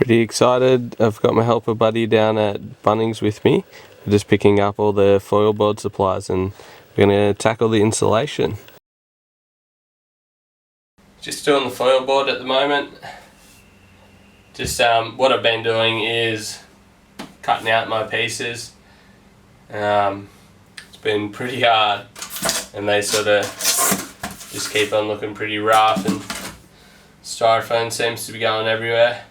Pretty excited. I've got my helper buddy down at Bunnings with me. We're just picking up all the Foilboard supplies and we're going to tackle the installation. Just doing the Foilboard at the moment. Just what I've been doing is cutting out my pieces. It's been pretty hard and they sort of just keep on looking pretty rough and styrofoam seems to be going everywhere.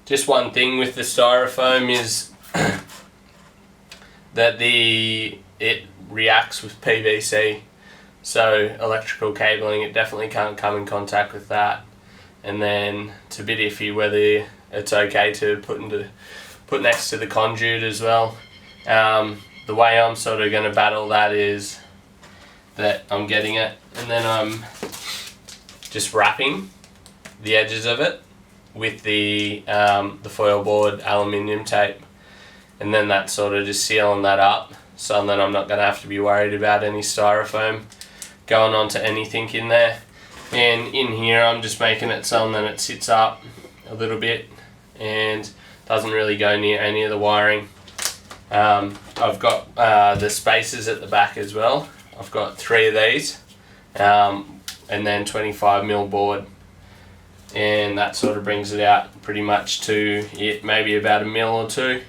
Just one thing with the styrofoam is that it reacts with PVC, so electrical cabling, it definitely can't come in contact with that. And then it's a bit iffy whether it's okay to put next to the conduit as well. The way I'm sort of going to battle that is that I'm getting it and then I'm just wrapping the edges of it with the Foilboard aluminium tape, and then that's sort of just sealing that up so then I'm not going to have to be worried about any styrofoam going onto anything in there. And in here I'm just making it so then it sits up a little bit and doesn't really go near any of the wiring. I've got the spacers at the back as well. I've got 3 of these and then 25mm board, and that sort of brings it out pretty much to it, maybe about 1 mil or 2.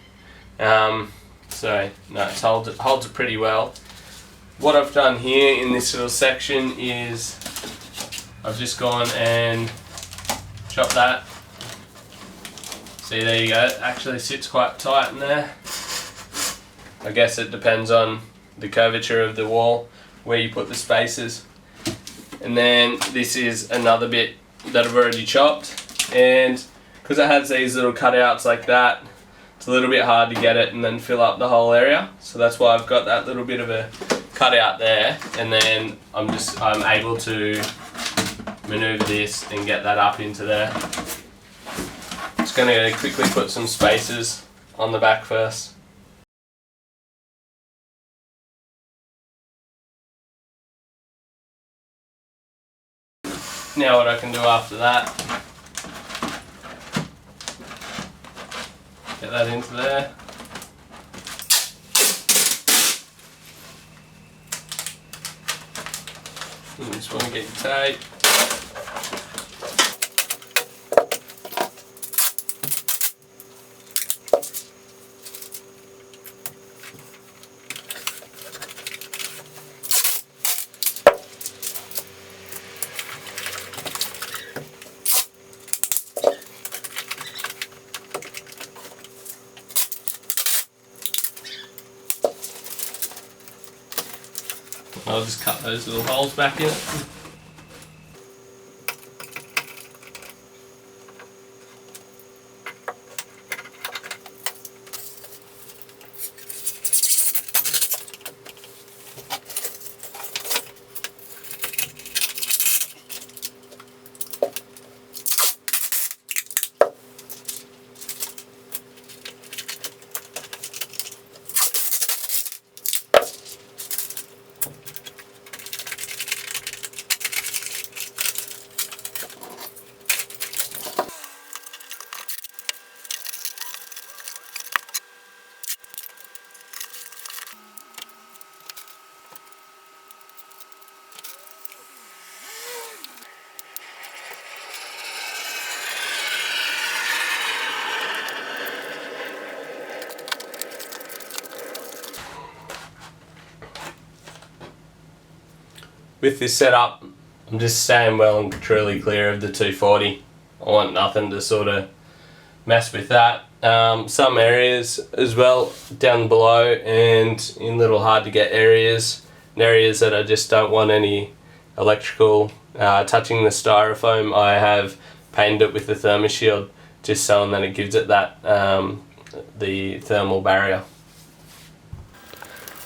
So no, it holds it pretty well. What I've done here in this little section is I've just gone and chopped that. See, there you go, it actually sits quite tight in there. I guess it depends on the curvature of the wall where you put the spacers. And then this is another bit that I've already chopped, and because it has these little cutouts like that, it's a little bit hard to get it and then fill up the whole area, so that's why I've got that little bit of a cutout there, and then I'm able to maneuver this and get that up into there. Just going to quickly put some spacers on the back first. Now what I can do after that, get that into there. You just want to get your tape. I'll just cut those little holes back in it. With this setup, I'm just staying well and truly clear of the 240. I want nothing to sort of mess with that. Some areas as well down below and in little hard to get areas, and areas that I just don't want any electrical touching the styrofoam, I have painted it with the thermoshield just so that it gives it that the thermal barrier.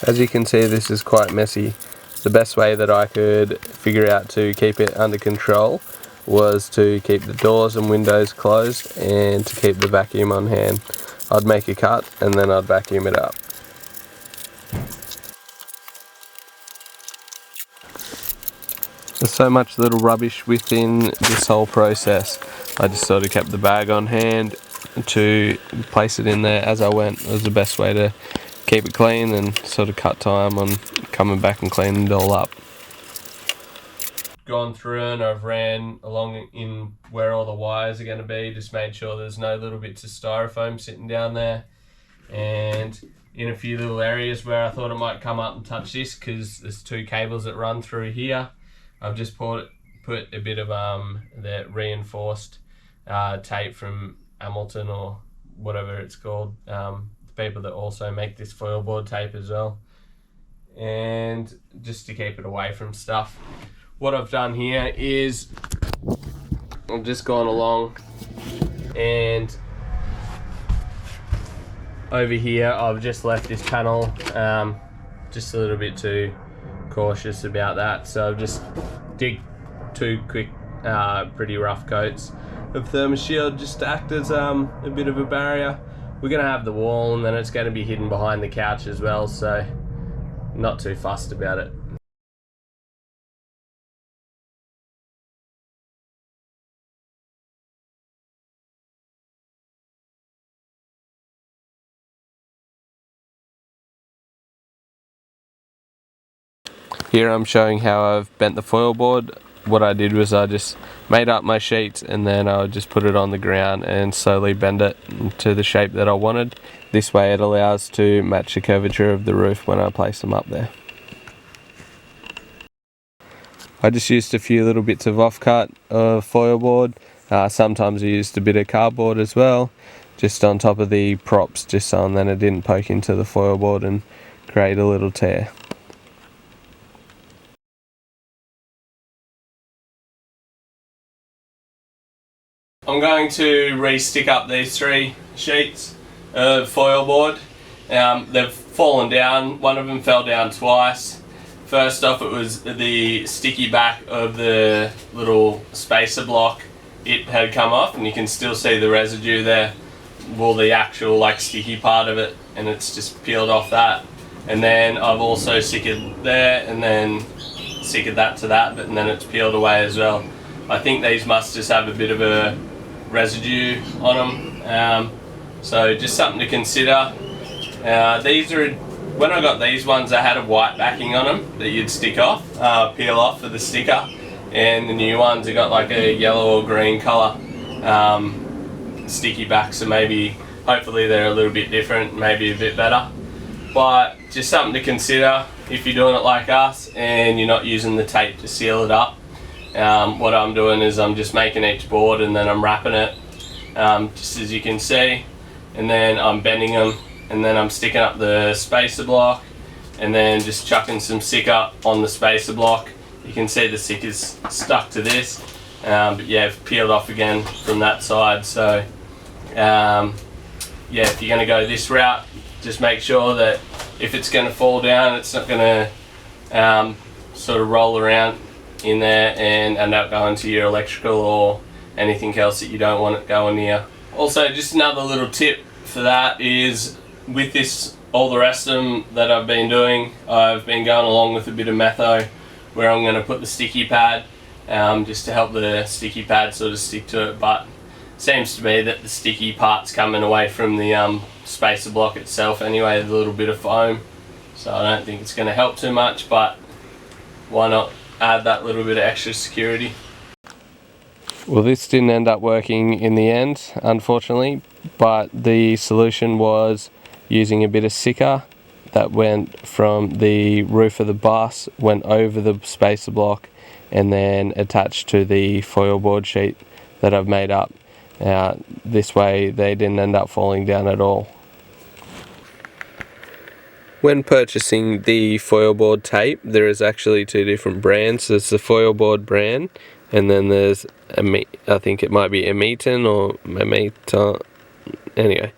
As you can see, this is quite messy. The best way that I could figure out to keep it under control was to keep the doors and windows closed and to keep the vacuum on hand. I'd make a cut and then I'd vacuum it up. There's so much little rubbish within this whole process. I just sort of kept the bag on hand to place it in there as I went. It was the best way to keep it clean and sort of cut time on coming back and cleaning it all up. Gone through and I've ran along in where all the wires are going to be, just made sure there's no little bits of styrofoam sitting down there, and in a few little areas where I thought it might come up and touch this, because there's two cables that run through here, I've just put a bit of the reinforced tape from Hamilton or whatever it's called, the people that also make this foilboard tape as well, and just to keep it away from stuff. What I've done here is I've just gone along, and over here I've just left this panel, just a little bit too cautious about that, so I've just dig two quick pretty rough coats of thermoshield just to act as a bit of a barrier. We're going to have the wall, and then it's going to be hidden behind the couch as well, so not too fussed about it. Here I'm showing how I've bent the foil board. What I did was I just made up my sheets, and then I would just put it on the ground and slowly bend it to the shape that I wanted. This way it allows to match the curvature of the roof when I place them up there. I just used a few little bits of offcut of foil board. Sometimes I used a bit of cardboard as well, just on top of the props, just so then it didn't poke into the foil board and create a little tear. I'm going to re-stick up these three sheets of foil board. They've fallen down. One of them fell down twice. First off, it was the sticky back of the little spacer block. It had come off, and you can still see the residue there. Well, the actual like sticky part of it, and it's just peeled off that. And then I've also sickered there, and then sickered that to that, but then it's peeled away as well. I think these must just have a bit of a residue on them, so just something to consider. These are, when I got these ones, they had a white backing on them that you'd stick off, peel off for the sticker, and the new ones have got like a yellow or green colour sticky back, so hopefully they're a little bit different, maybe a bit better, but just something to consider if you're doing it like us and you're not using the tape to seal it up. What I'm doing is I'm just making each board, and then I'm wrapping it, just as you can see, and then I'm bending them, and then I'm sticking up the spacer block, and then just chucking some sticker on the spacer block. You can see the sticker's stuck to this, but yeah, I've peeled off again from that side. So yeah, if you're going to go this route, just make sure that if it's going to fall down, it's not going to sort of roll around in there and end up going to your electrical or anything else that you don't want it going near. Also, just another little tip for that is, with this, all the rest of them that I've been doing, I've been going along with a bit of metho, where I'm going to put the sticky pad, just to help the sticky pad sort of stick to it, but it seems to me that the sticky part's coming away from the spacer block itself anyway, the little bit of foam, so I don't think it's going to help too much, but why not add that little bit of extra security. Well, this didn't end up working in the end, unfortunately, but the solution was using a bit of sticker that went from the roof of the bus, went over the spacer block, and then attached to the foil board sheet that I've made up. This way they didn't end up falling down at all. When purchasing the Foilboard tape, there is actually two different brands. There's the Foilboard brand, and then there's I think it might be Amiton or Amiton. Anyway,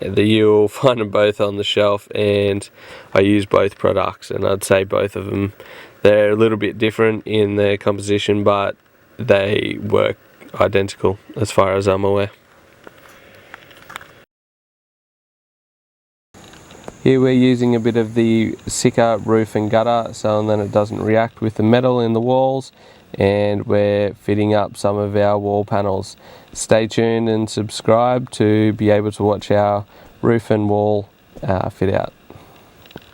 you'll find them both on the shelf, and I use both products, and I'd say both of them, they're a little bit different in their composition, but they work identical as far as I'm aware. Here we're using a bit of the Sika roof and gutter, so then it doesn't react with the metal in the walls, and we're fitting up some of our wall panels. Stay tuned and subscribe to be able to watch our roof and wall fit out.